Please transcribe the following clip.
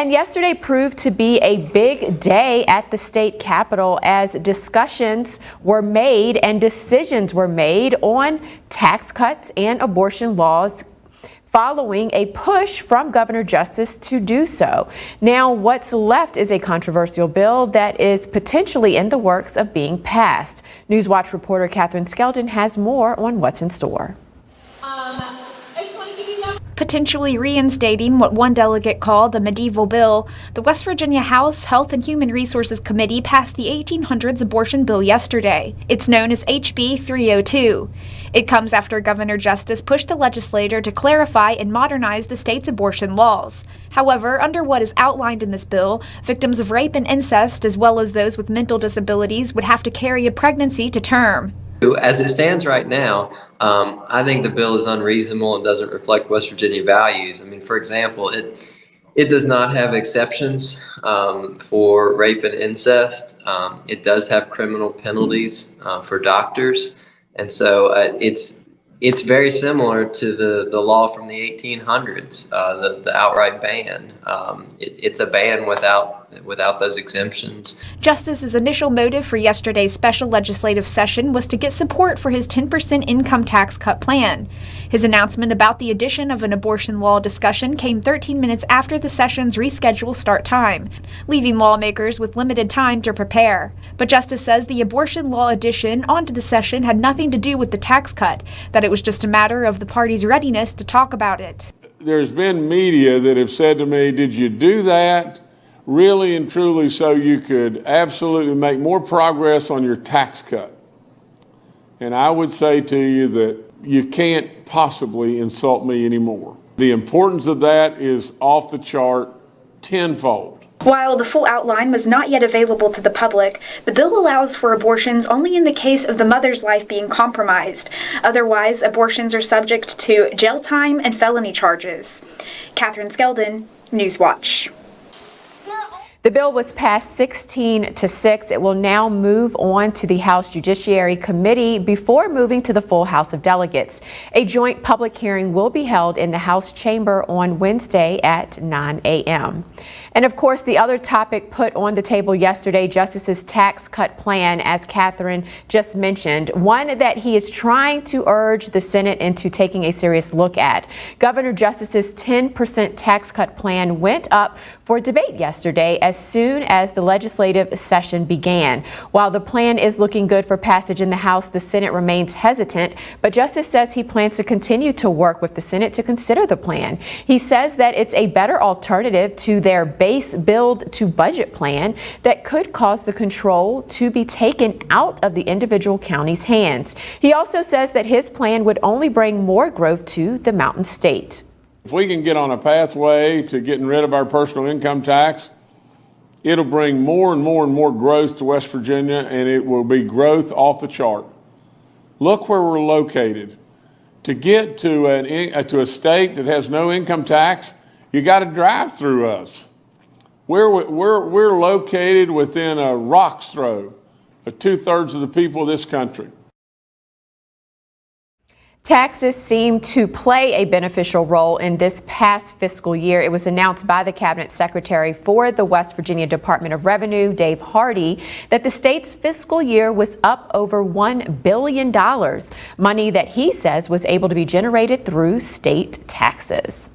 And yesterday proved to be a big day at the state capitol as discussions were made and decisions were made on tax cuts and abortion laws following a push from Governor Justice to do so. Now, what's left is a controversial bill that is potentially in the works of being passed. NEWSWATCH reporter KATHERINE Skeldon has more on what's in store. Potentially reinstating what one delegate called a medieval bill, the West Virginia House Health and Human Resources Committee passed the 1800s abortion bill yesterday. It's known as HB 302. It comes after Governor Justice pushed the legislature to clarify and modernize the state's abortion laws. However, under what is outlined in this bill, victims of rape and incest, as well as those with mental disabilities, would have to carry a pregnancy to term. As it stands right now, I think the bill is unreasonable and doesn't reflect West Virginia values. I mean, for example, it does not have exceptions for rape and incest. It does have criminal penalties for doctors, and so it's very similar to the law from the 1800s, the outright ban. It's a ban without those exemptions. Justice's initial motive for yesterday's special legislative session was to get support for his 10% income tax cut plan. His announcement about the addition of an abortion law discussion came 13 minutes after the session's rescheduled start time, leaving lawmakers with limited time to prepare. But Justice says the abortion law addition onto the session had nothing to do with the tax cut, that it was just a matter of the party's readiness to talk about it. There's been media that have said to me, did you do that really and truly so you could absolutely make more progress on your tax cut? And I would say to you that you can't possibly insult me anymore. The importance of that is off the chart tenfold. While the full outline was not yet available to the public, the bill allows for abortions only in the case of the mother's life being compromised. Otherwise, abortions are subject to jail time and felony charges. KATHERINE Skeldon, NEWSWATCH. The bill was passed 16-6. It will now move on to the House Judiciary Committee before moving to the full House of Delegates. A joint public hearing will be held in the House chamber on Wednesday at 9 a.m. And of course, the other topic put on the table yesterday, Justice's tax cut plan, as KATHERINE just mentioned, one that he is trying to urge the Senate into taking a serious look at. Governor Justice's 10% tax cut plan went up for debate yesterday as soon as the legislative session began. While the plan is looking good for passage in the House, the Senate remains hesitant, but Justice says he plans to continue to work with the Senate to consider the plan. He says that it's a better alternative to their base build to budget plan that could cause the control to be taken out of the individual counties' hands. He also says that his plan would only bring more growth to the Mountain State. If we can get on a pathway to getting rid of our personal income tax, it'll bring more and more and more growth to West Virginia, and it will be growth off the chart. Look where we're located. To get to a state that has no income tax, you got to drive through us. We're located within a rock's throw of 2/3 of the people of this country. Taxes seem to play a beneficial role in this past fiscal year. It was announced by the Cabinet Secretary for the West Virginia Department of Revenue, Dave Hardy, that the state's fiscal year was up over $1 billion, money that he says was able to be generated through state taxes.